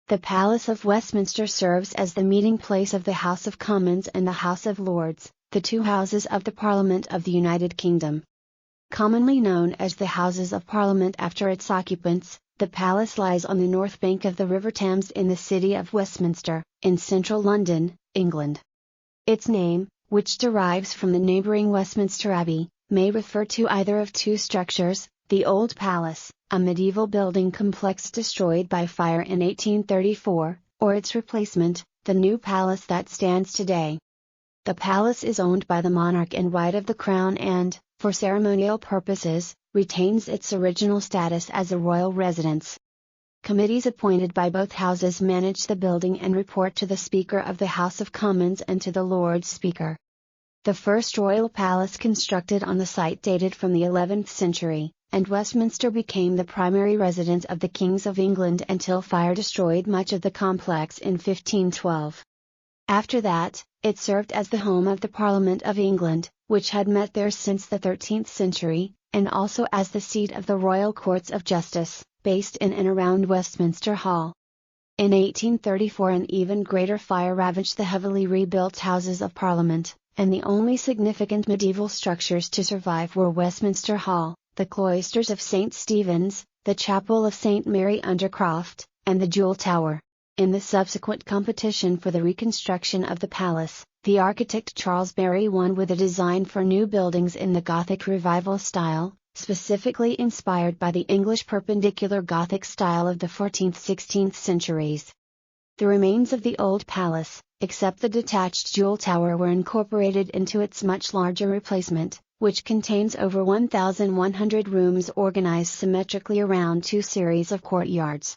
The Palace of Westminster serves as the meeting place of the House of Commons and the House of Lords, the two houses of the Parliament of the United Kingdom. Commonly known as the Houses of Parliament after its occupants, the palace lies on the north bank of the River Thames in the city of Westminster, in central London, England. Its name, which derives from the neighbouring Westminster Abbey, may refer to either of two structures: the Old Palace, a medieval building complex destroyed by fire in 1834, or its replacement, the New Palace that stands today. The palace is owned by the monarch in right of the Crown and, for ceremonial purposes, retains its original status as a royal residence. Committees appointed by both houses manage the building and report to the Speaker of the House of Commons and to the Lord Speaker. The first royal palace constructed on the site dated from the 11th century, and Westminster became the primary residence of the kings of England until fire destroyed much of the complex in 1512. After that, it served as the home of the Parliament of England, which had met there since the 13th century, and also as the seat of the Royal Courts of Justice, based in and around Westminster Hall. In 1834 an even greater fire ravaged the heavily rebuilt Houses of Parliament, and the only significant medieval structures to survive were Westminster Hall, the cloisters of St. Stephen's, the Chapel of St. Mary Undercroft, and the Jewel Tower. In the subsequent competition for the reconstruction of the palace, the architect Charles Barry won with a design for new buildings in the Gothic Revival style, specifically inspired by the English Perpendicular Gothic style of the 14th–16th centuries. The remains of the old palace, except the detached Jewel Tower, were incorporated into its much larger replacement, which contains over 1,100 rooms organized symmetrically around two series of courtyards.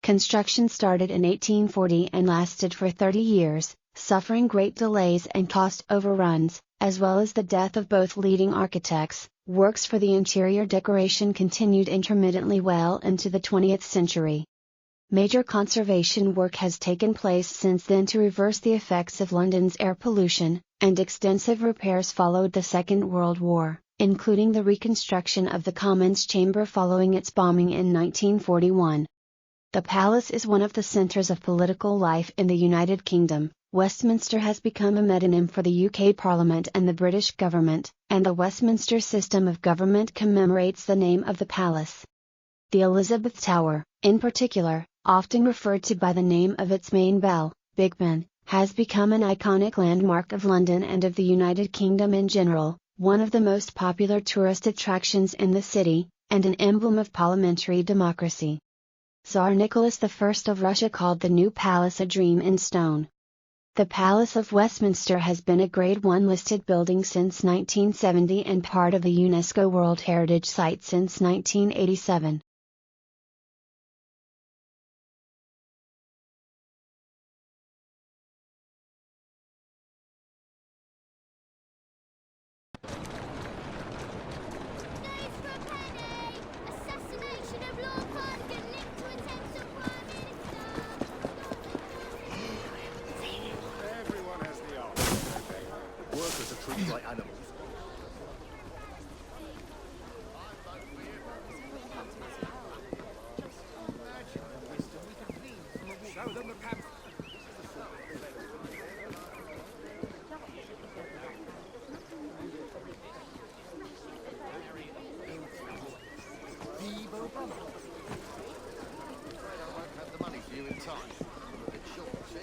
Construction started in 1840 and lasted for 30 years, suffering great delays and cost overruns, as well as the death of both leading architects. Works for the interior decoration continued intermittently well into the 20th century. Major conservation work has taken place since then to reverse the effects of London's air pollution, and extensive repairs followed the Second World War, including the reconstruction of the Commons Chamber following its bombing in 1941. The palace is one of the centres of political life in the United Kingdom. Westminster has become a metonym for the UK Parliament and the British government, and the Westminster system of government commemorates the name of the palace. The Elizabeth Tower, in particular, often referred to by the name of its main bell, Big Ben, has become an iconic landmark of London and of the United Kingdom in general, one of the most popular tourist attractions in the city, and an emblem of parliamentary democracy. Tsar Nicholas I of Russia called the new palace a dream in stone. The Palace of Westminster has been a Grade 1 listed building since 1970 and part of a UNESCO World Heritage Site since 1987. Workers are treated like animals. Have the money for you in time. I'm a bit short, see?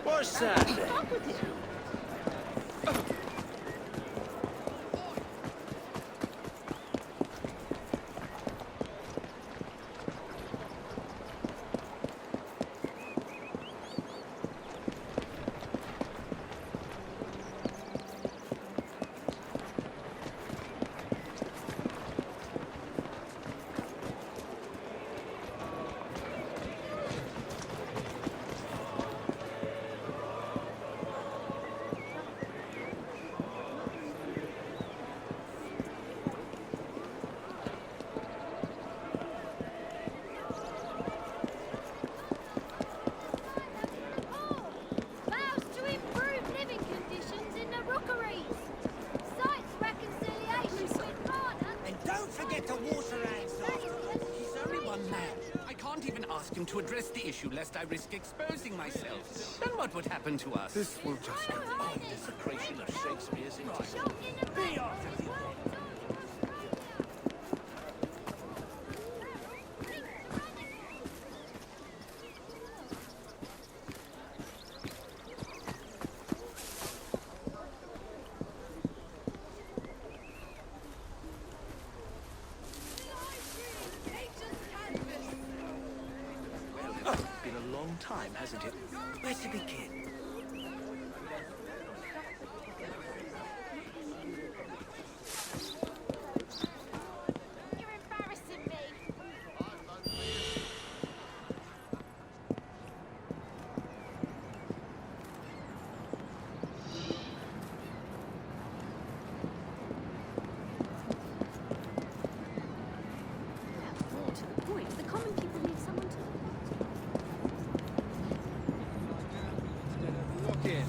What's that? forget to water hands afterwards. He's only one man. I can't even ask him to address the issue lest I risk exposing myself. Then what would happen to us? This will just go on. Desecration of Shakespeare's intellect. Be off with you. Been a long time, hasn't it? Where to begin? You're embarrassing me. More to the point, the common people need someone to Look in.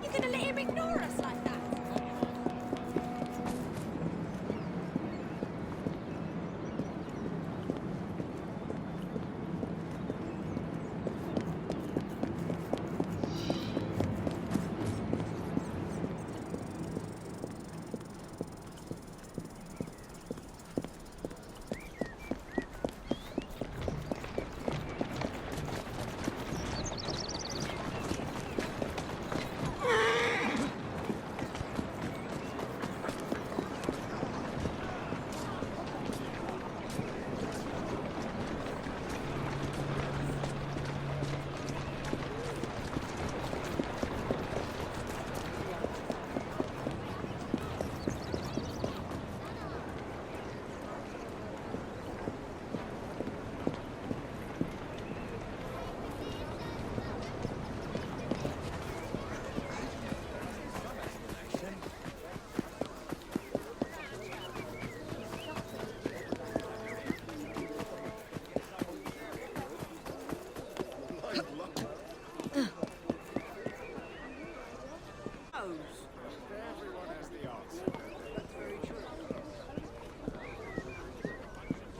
You're gonna let him ignore us like that? Everyone has the answer. That's very true.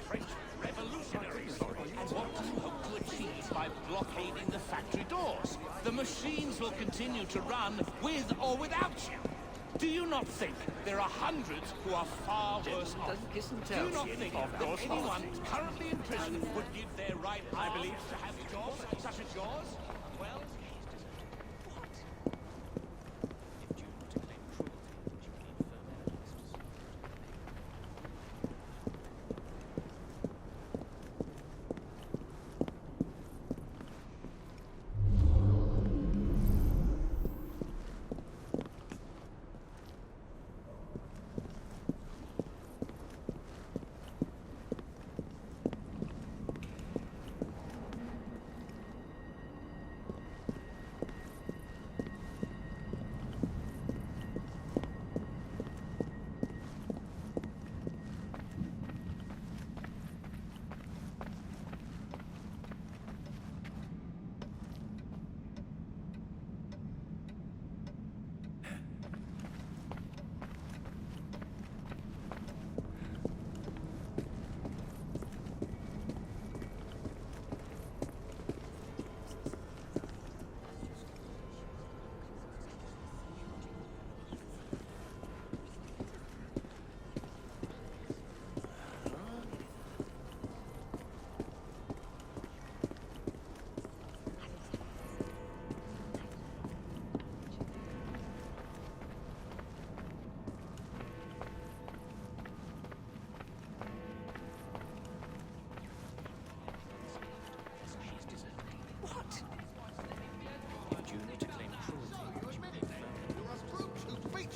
French revolutionaries. And what do you hope to achieve by blockading the factory doors? The machines will continue to run with or without you. Do you not think there are hundreds who are far worse off? Doesn't kiss and Do tell. you not She think of that course not. anyone currently in prison would give their right arm to have jobs such as yours? Well,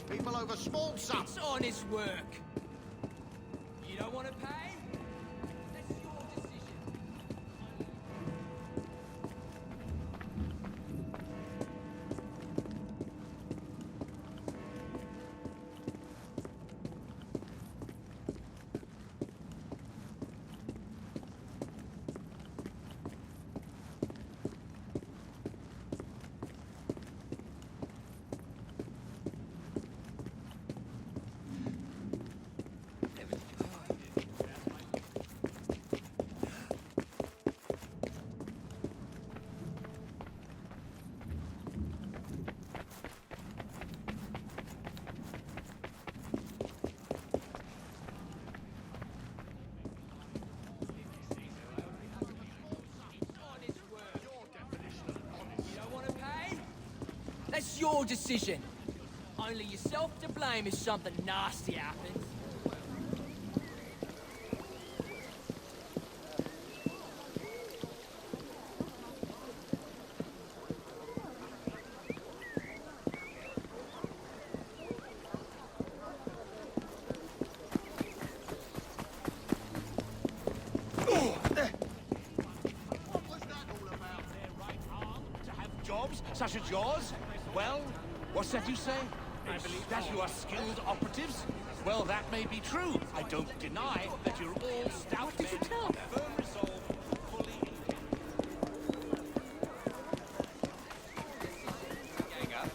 People over small sums. It's honest work. You don't want to pay? That's your decision. It's your decision. Only yourself to blame if something nasty happens. Jobs such as yours? Well, what's that you say? I believe that you are skilled operatives? Well, that may be true. I don't deny that you're all stout men of firm resolve, fully gang up.